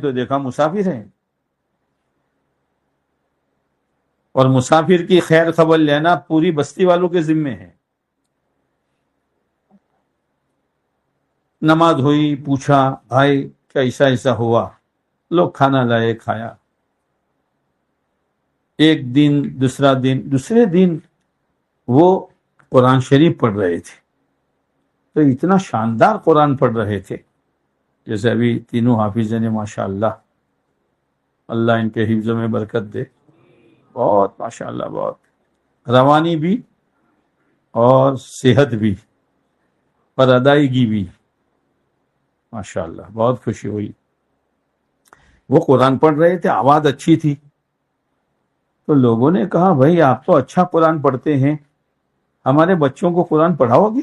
تو دیکھا مسافر ہیں، اور مسافر کی خیر خبر لینا پوری بستی والوں کے ذمے ہے۔ نماز ہوئی، پوچھا بھائی کیا ایسا ایسا ہوا، لوگ کھانا لائے، کھایا۔ ایک دن، دوسرا دن، دوسرے دن وہ قرآن شریف پڑھ رہے تھے، تو اتنا شاندار قرآن پڑھ رہے تھے، جیسے ابھی تینوں حافظ نے ماشاء اللہ، اللہ ان کے حفظ میں برکت دے، بہت ماشاء اللہ، بہت روانی بھی اور صحت بھی اور ادائیگی بھی، ماشاء اللہ بہت خوشی ہوئی۔ وہ قرآن پڑھ رہے تھے، آواز اچھی تھی، تو لوگوں نے کہا بھائی آپ تو اچھا قرآن پڑھتے ہیں، ہمارے بچوں کو قرآن پڑھاؤ گے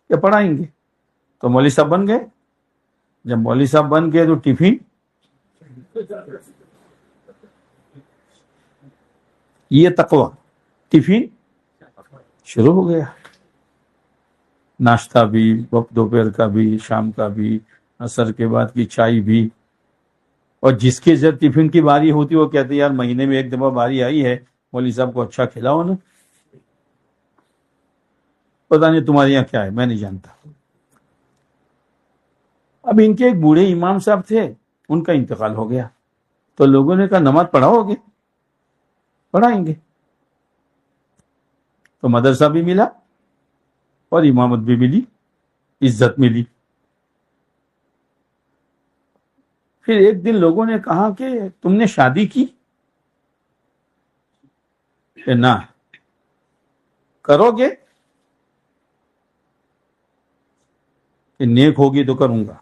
کہ پڑھائیں گے؟ تو مولوی صاحب بن گئے۔ جب مولوی صاحب بن گئے تو ٹفن، یہ تقویٰ، ٹفن شروع ہو گیا، ناشتہ بھی، دوپہر کا بھی، شام کا بھی، عصر کے بعد کی چائے بھی۔ اور جس کے جب ٹفن کی باری ہوتی وہ کہتے یار مہینے میں ایک دفعہ باری آئی ہے، مولوی صاحب کو اچھا کھلاؤ نا۔ پتہ نہیں تمہارے یہاں کیا ہے، میں نہیں جانتا۔ اب ان کے ایک بوڑھے امام صاحب تھے، ان کا انتقال ہو گیا، تو لوگوں نے کہا نماز پڑھاؤ گے؟ پڑھائیں گے۔ تو مدرسہ بھی ملا اور امامت بھی ملی، عزت ملی۔ پھر ایک دن لوگوں نے کہا کہ تم نے شادی کی؟ کہ نہ۔ کرو گے؟ کہ نیک ہوگی تو کروں گا۔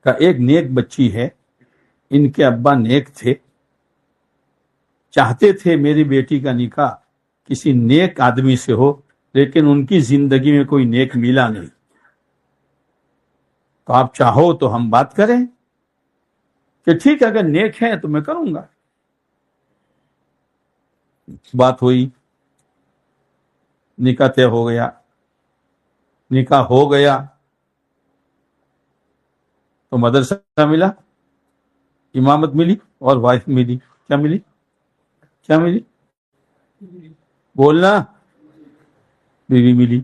کہ ایک نیک بچی ہے، ان کے ابا نیک تھے، چاہتے تھے میری بیٹی کا نکاح کسی نیک آدمی سے ہو، لیکن ان کی زندگی میں کوئی نیک ملا نہیں، تو آپ چاہو تو ہم بات کریں کہ ٹھیک ہے اگر نیک ہے تو میں کروں گا۔ بات ہوئی، نکاح طے ہو گیا۔ نکاح ہو گیا تو مدرسہ ملا، امامت ملی اور وائف ملی۔ کیا ملی؟ کیا ملی؟ بولنا، بیوی ملی۔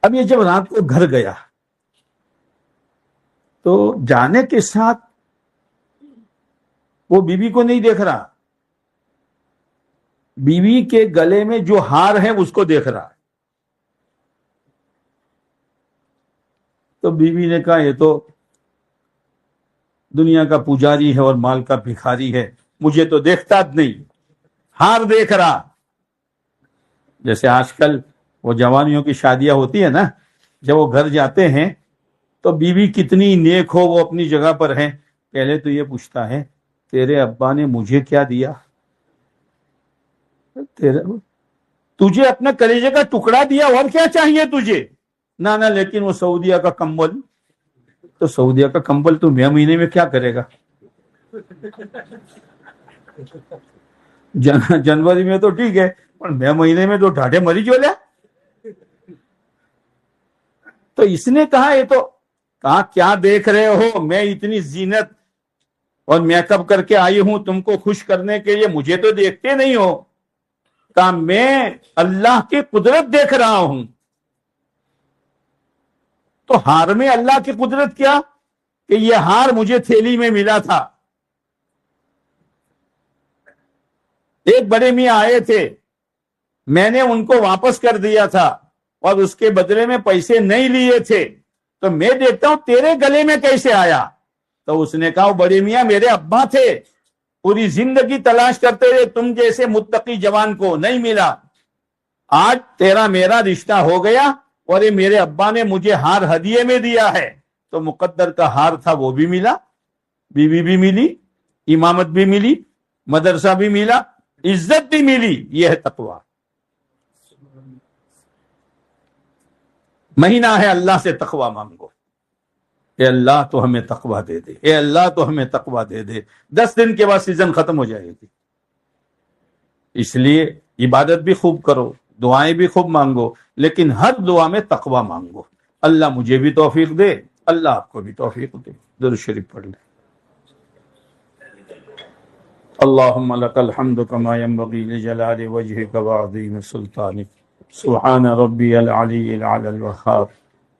اب یہ جب رات کو گھر گیا تو جانے کے ساتھ وہ بیوی کو نہیں دیکھ رہا، بیوی کے گلے میں جو ہار ہے اس کو دیکھ رہا۔ تو بیوی نے کہا یہ تو دنیا کا پجاری ہے اور مال کا بھکاری ہے، مجھے تو دیکھتا نہیں، ہار دیکھ رہا۔ جیسے آج کل وہ جوانیوں کی شادیاں ہوتی ہے نا، جب وہ گھر جاتے ہیں تو بیوی کتنی نیک ہو وہ اپنی جگہ پر ہے، پہلے تو یہ پوچھتا ہے تیرے ابا نے مجھے کیا دیا؟ تجھے اپنے کلیجے کا ٹکڑا دیا، اور کیا چاہیے تجھے؟ نہ لیکن وہ سعودیہ کا کمبل۔ تو سعودیہ کا کمبل تو مئی مہینے میں کیا کرے گا؟ جنوری میں تو ٹھیک ہے، پر مئی مہینے میں تو ڈھاڈے مریض ہو لیا۔ تو اس نے کہا یہ تو، کہا کیا دیکھ رہے ہو، میں اتنی زینت اور میک اپ کر کے آئی ہوں تم کو خوش کرنے کے لیے، مجھے تو دیکھتے نہیں ہو۔ کہا میں اللہ کی قدرت دیکھ رہا ہوں۔ تو ہار میں اللہ کی قدرت کیا کہ یہ ہار مجھے تھیلی میں ملا تھا۔ ایک بڑے میاں آئے تھے، میں نے ان کو واپس کر دیا تھا اور اس کے بدلے میں پیسے نہیں لیے تھے، تو میں دیکھتا ہوں تیرے گلے میں کیسے آیا؟ تو اس نے کہا بڑے میاں میرے ابا تھے، پوری زندگی تلاش کرتے ہوئے تم جیسے متقی جوان کو نہیں ملا، آج تیرا میرا رشتہ ہو گیا اور یہ میرے ابا نے مجھے ہار ہدیے میں دیا ہے۔ تو مقدر کا ہار تھا وہ بھی ملا، بیوی بھی ملی، امامت بھی ملی، مدرسہ بھی ملا، عزت بھی ملی۔ یہ ہے تقویٰ۔ مہینہ ہے اللہ سے تقویٰ مانگو، اے اللہ تو ہمیں تقویٰ دے دے، اے اللہ تو ہمیں تقویٰ دے دے۔ 10 دن کے بعد سیزن ختم ہو جائے گی، اس لیے عبادت بھی خوب کرو، دعائیں بھی خوب مانگو، لیکن ہر دعا میں تقوی مانگو۔ اللہ مجھے بھی توفیق دے، اللہ آپ کو بھی توفیق دے۔ درود شریف پڑھ لیں۔ اللهم لك الحمد كما ينبغي لجلال وجهك وعظيم سلطانك، سبحان ربي العلي العلى الوهاب،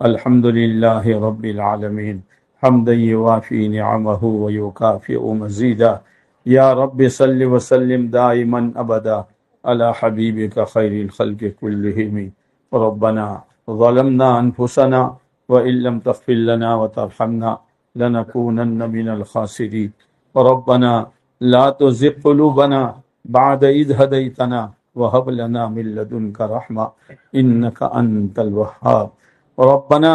الحمد لله رب العالمين، حمدا يوافي نعمه ويكافئ مزيدا، يا رب صل وسلم دائما أبدا على حبيبك خير الخلق كلهم، ربنا ظلمنا أنفسنا وإن لم تغفر لنا وترحمنا لنكونن من الخاسرين، ربنا لا تزغ قلوبنا بعد إذ هديتنا وهب لنا من لدنك رحمة إنك أنت الوهاب، ربنا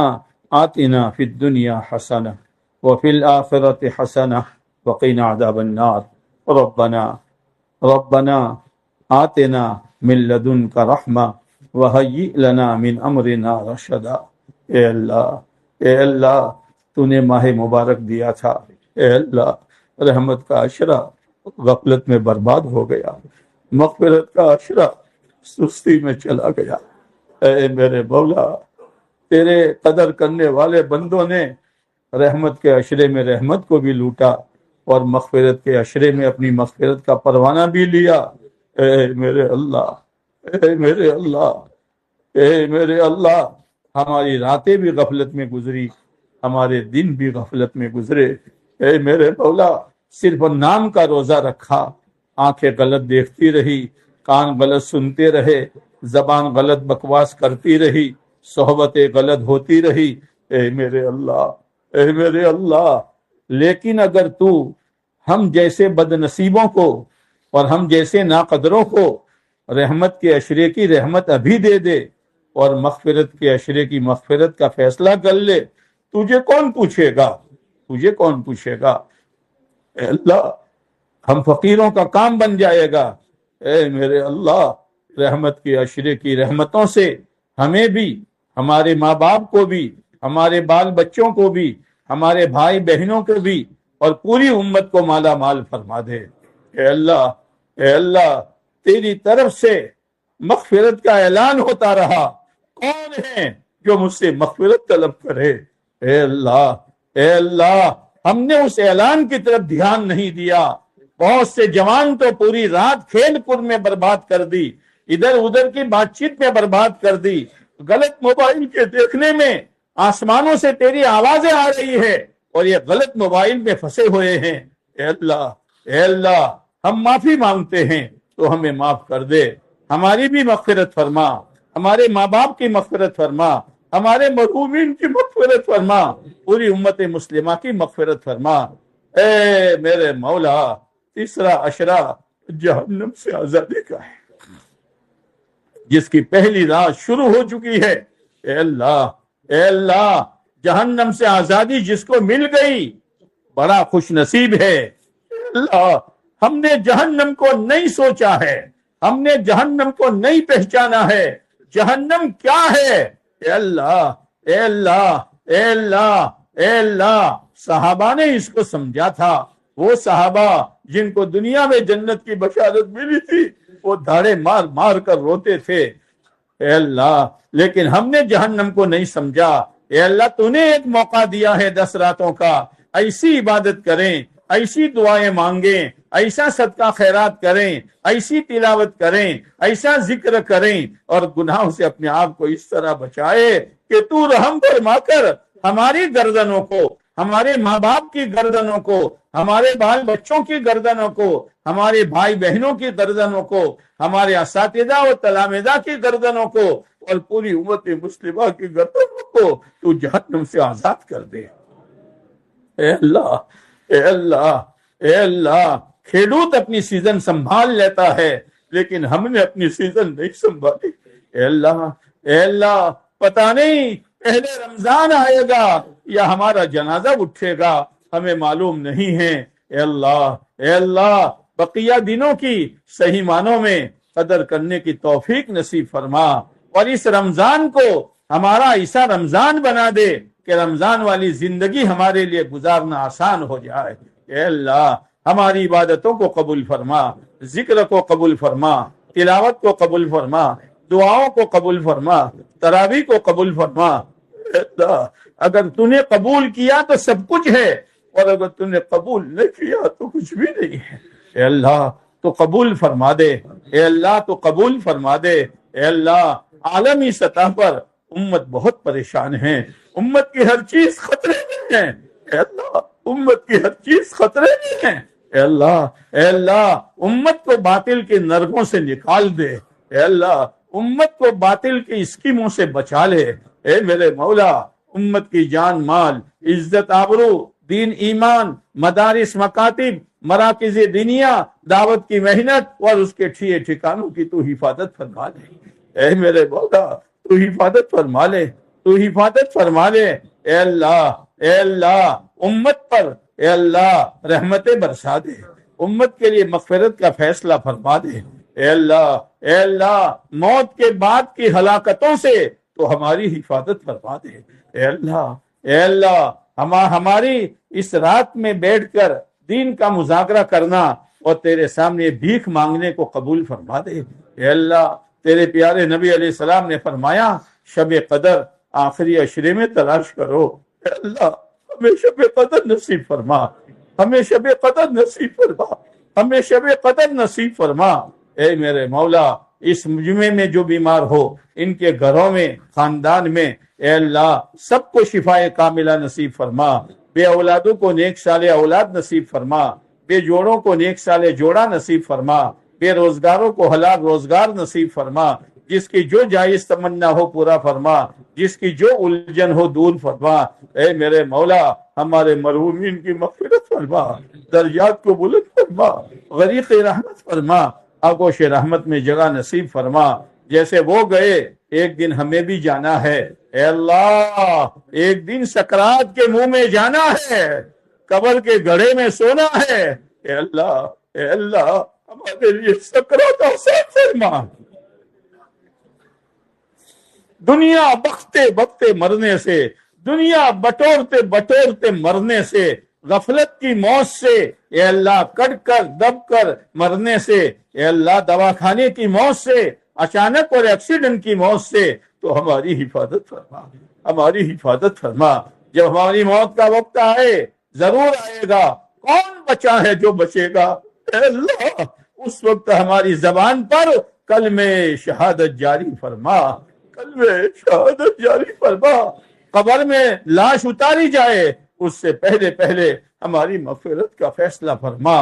آتنا في الدنيا حسنة وفي الآخرة حسنة وقنا عذاب النار، ربنا آتنا من لدنك رحمة وهيئ لنا من أمرنا رشدا۔ اے اللہ تو نے ماہ مبارک دیا تھا، اے اللہ رحمت کا عشرہ غفلت میں برباد ہو گیا، مغفرت کا عشرہ سستی میں چلا گیا۔ اے میرے مولا، تیرے قدر کرنے والے بندوں نے رحمت کے عشرے میں رحمت کو بھی لوٹا اور مغفرت کے عشرے میں اپنی مغفرت کا پروانہ بھی لیا۔ اے میرے اللہ، اے میرے اللہ، اے میرے اللہ، ہماری راتیں بھی غفلت میں گزری، ہمارے دن بھی غفلت میں گزرے۔ اے میرے مولا، صرف نام کا روزہ رکھا، آنکھیں غلط دیکھتی رہی، کان غلط سنتے رہے، زبان غلط بکواس کرتی رہی، صحبتیں غلط ہوتی رہی۔ اے میرے اللہ، اے میرے اللہ، لیکن اگر تو ہم جیسے بد نصیبوں کو اور ہم جیسے ناقدروں کو رحمت کے عشرے کی رحمت ابھی دے دے اور مغفرت کے عشرے کی مغفرت کا فیصلہ کر لے، تجھے کون پوچھے گا؟ تجھے کون پوچھے گا؟ اے اللہ، ہم فقیروں کا کام بن جائے گا۔ اے میرے اللہ، رحمت کے عشرے کی رحمتوں سے ہمیں بھی، ہمارے ماں باپ کو بھی، ہمارے بال بچوں کو بھی، ہمارے بھائی بہنوں کو بھی اور پوری امت کو مالا مال فرما دے۔ اے اللہ، اے اللہ، تیری طرف سے مغفرت کا اعلان ہوتا رہا، کون ہے جو مجھ سے مغفرت طلب کرے؟ اے اللہ، اے اللہ، ہم نے اس اعلان کی طرف دھیان نہیں دیا۔ بہت سے جوان تو پوری رات کھیل کود میں برباد کر دی، ادھر ادھر کی بات چیت میں برباد کر دی، غلط موبائل کے دیکھنے میں آسمانوں سے تیری آوازیں آ رہی ہے اور یہ غلط موبائل میں پھنسے ہوئے ہیں۔ اے اللہ، اے اللہ، ہم معافی مانگتے ہیں تو ہمیں معاف کر دے، ہماری بھی مغفرت فرما، ہمارے ماں باپ کی مغفرت فرما، ہمارے مرحومین کی مغفرت فرما، پوری امت مسلمہ کی مغفرت فرما۔ اے میرے مولا، تیسرا عشرہ جہنم سے آزادی کا ہے، جس کی پہلی رات شروع ہو چکی ہے۔ اے اللہ، اے اللہ، جہنم سے آزادی جس کو مل گئی بڑا خوش نصیب ہے۔ اے اللہ، ہم نے جہنم کو نہیں سوچا ہے، ہم نے جہنم کو نہیں پہچانا ہے، جہنم کیا ہے؟ اے اللہ، اے اللہ، اے اللہ، اے اللہ، صحابہ نے اس کو سمجھا تھا۔ وہ صحابہ جن کو دنیا میں جنت کی بشارت ملی تھی وہ دھاڑے مار مار کر روتے تھے۔ اے اللہ، لیکن ہم نے جہنم کو نہیں سمجھا۔ اے اللہ، تو نے ایک موقع دیا ہے 10 راتوں کا، ایسی عبادت کریں، ایسی دعائیں مانگیں، ایسا صدقہ خیرات کریں، ایسی تلاوت کریں، ایسا ذکر کریں اور گناہوں سے اپنے آپ کو اس طرح بچائے کہ تو رحم فرما کر ہماری گردنوں کو، ہمارے ماں باپ کی گردنوں کو، ہمارے بال بچوں کی گردنوں کو، ہمارے بھائی بہنوں کی گردنوں کو، ہمارے اساتذہ و تلامذہ کی گردنوں کو اور پوری امت مسلمہ کی گردنوں کو تو جہنم سے آزاد کر دے۔ اے اللہ، اے اللہ، اے اللہ، کھیلوت اپنی سیزن سنبھال لیتا ہے لیکن ہم نے اپنی سیزن نہیں سنبھالی۔ اے اللہ، اے اللہ، پتہ نہیں پہلے رمضان آئے گا یا ہمارا جنازہ اٹھے گا، ہمیں معلوم نہیں ہے۔ اے اللہ، اے اللہ، بقیہ دنوں کی صحیح معنوں میں قدر کرنے کی توفیق نصیب فرما اور اس رمضان کو ہمارا ایسا رمضان بنا دے کہ رمضان والی زندگی ہمارے لیے گزارنا آسان ہو جائے۔ اے اللہ، ہماری عبادتوں کو قبول فرما، ذکر کو قبول فرما، تلاوت کو قبول فرما، دعاؤں کو قبول فرما، تراویح کو قبول فرما۔ اے اللہ اگر تو نے قبول کیا تو سب کچھ ہے، اور اگر تو نے قبول نہیں کیا تو کچھ بھی نہیں ہے۔ اے اللہ تو قبول فرما دے، اے اللہ تو قبول فرما دے۔ اے اللہ عالمی سطح پر امت بہت پریشان ہے، امت کی ہر چیز خطرے میں ہے۔ اے اللہ امت کی ہر چیز خطرے میں ہے۔ اے اللہ امت کو باطل کے نرغوں سے نکال دے۔ اے اللہ امت کو باطل کی اسکیموں سے بچا لے۔ اے میرے مولا امت کی جان مال عزت آبرو دین ایمان مدارس مکاتب مراکز دینیا دعوت کی محنت اور اس کے ٹھکانوں کی تو حفاظت فرما لے۔ اے میرے مولا تو حفاظت فرما لے، تو حفاظت فرما لے۔ اے اللہ امت پر اے اللہ رحمتیں برسا دے، امت کے لیے مغفرت کا فیصلہ فرما دے۔ اے اللہ موت کے بعد کی ہلاکتوں سے تو ہماری حفاظت فرما دے۔ اے اللہ ہماری اس رات میں بیٹھ کر دین کا مذاکرہ کرنا اور تیرے سامنے بھیک مانگنے کو قبول فرما دے۔ اے اللہ تیرے پیارے نبی علیہ السلام نے فرمایا شب قدر آخری عشرے میں تلاش کرو۔ اے اللہ ہمیں شب قدر نصیب فرما، ہمیں شب قدر نصیب فرما، ہمیں شب قدر نصیب فرما۔ اے میرے مولا اس مجمع میں جو بیمار ہو ان کے گھروں میں خاندان میں اے اللہ سب کو شفائے کاملہ نصیب فرما، بے اولادوں کو نیک صالح اولاد نصیب فرما، بے جوڑوں کو نیک صالح جوڑا نصیب فرما، بے روزگاروں کو حلال روزگار نصیب فرما، جس کی جو جائز تمنا ہو پورا فرما، جس کی جو الجھن ہو دور فرما۔ اے میرے مولا ہمارے مرحومین کی مغفرت فرما، درجات کو بلند فرما، غریق رحمت فرما، آغوش رحمت میں جگہ نصیب فرما۔ جیسے وہ گئے ایک دن ہمیں بھی جانا ہے۔ اے اللہ ایک دن سکرات کے منہ میں جانا ہے، قبر کے گڑھے میں سونا ہے۔ اے اللہ ہمارے لیے سکرات آسان فرما۔ دنیا بختے بختے مرنے سے، دنیا بٹورتے بٹورتے مرنے سے، غفلت کی موت سے اے اللہ کٹ کر دب کر مرنے سے، اے اللہ دواخانے کی موت سے، اچانک اور ایکسیڈنٹ کی موت سے تو ہماری حفاظت فرما، ہماری حفاظت فرما۔ جب ہماری موت کا وقت آئے ضرور آئے گا، کون بچا ہے جو بچے گا؟ اے اللہ اس وقت ہماری زبان پر کلمہ شہادت جاری فرما، کلمہ شہادت جاری فرما۔ قبر میں لاش اتاری جائے اس سے پہلے پہلے ہماری مغفرت کا فیصلہ فرما،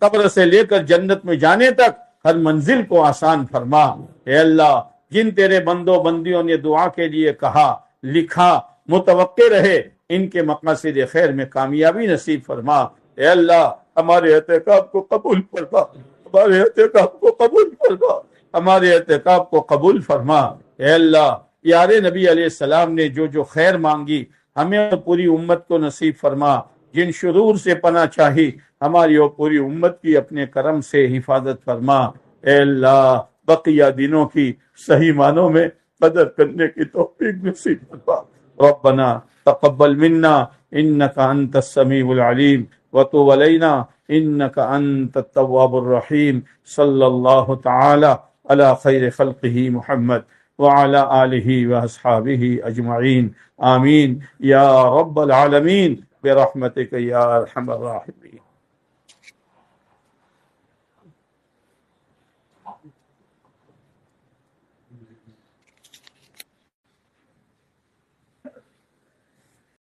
قبر سے لے کر جنت میں جانے تک ہر منزل کو آسان فرما۔ اے اللہ جن تیرے بندوں بندیوں نے دعا کے لیے کہا لکھا متوقع رہے ان کے مقاصد خیر میں کامیابی نصیب فرما۔ اے اللہ ہمارے اعتکاف کو قبول فرما، ہمارے اعتکاف کو قبول فرما، ہمارے اعتکاف کو قبول فرما۔ اے اللہ پیارے نبی علیہ السلام نے جو جو خیر مانگی ہمیں اور پوری امت کو نصیب فرما، جن شرور سے پناہ چاہی ہماری اور پوری امت کی اپنے کرم سے حفاظت فرما۔ اے اللہ بقیہ دنوں کی صحیح معنوں میں قدر کرنے کی توفیق نصیب فرما۔ ربنا تقبل منا انك انت السميع العليم وتب علينا انك انت التواب الرحيم صلى الله تعالى على خير خلقه محمد وعلى آله واصحابه اجمعين آمين يا رب العالمين برحمتك يا ارحم الراحمين۔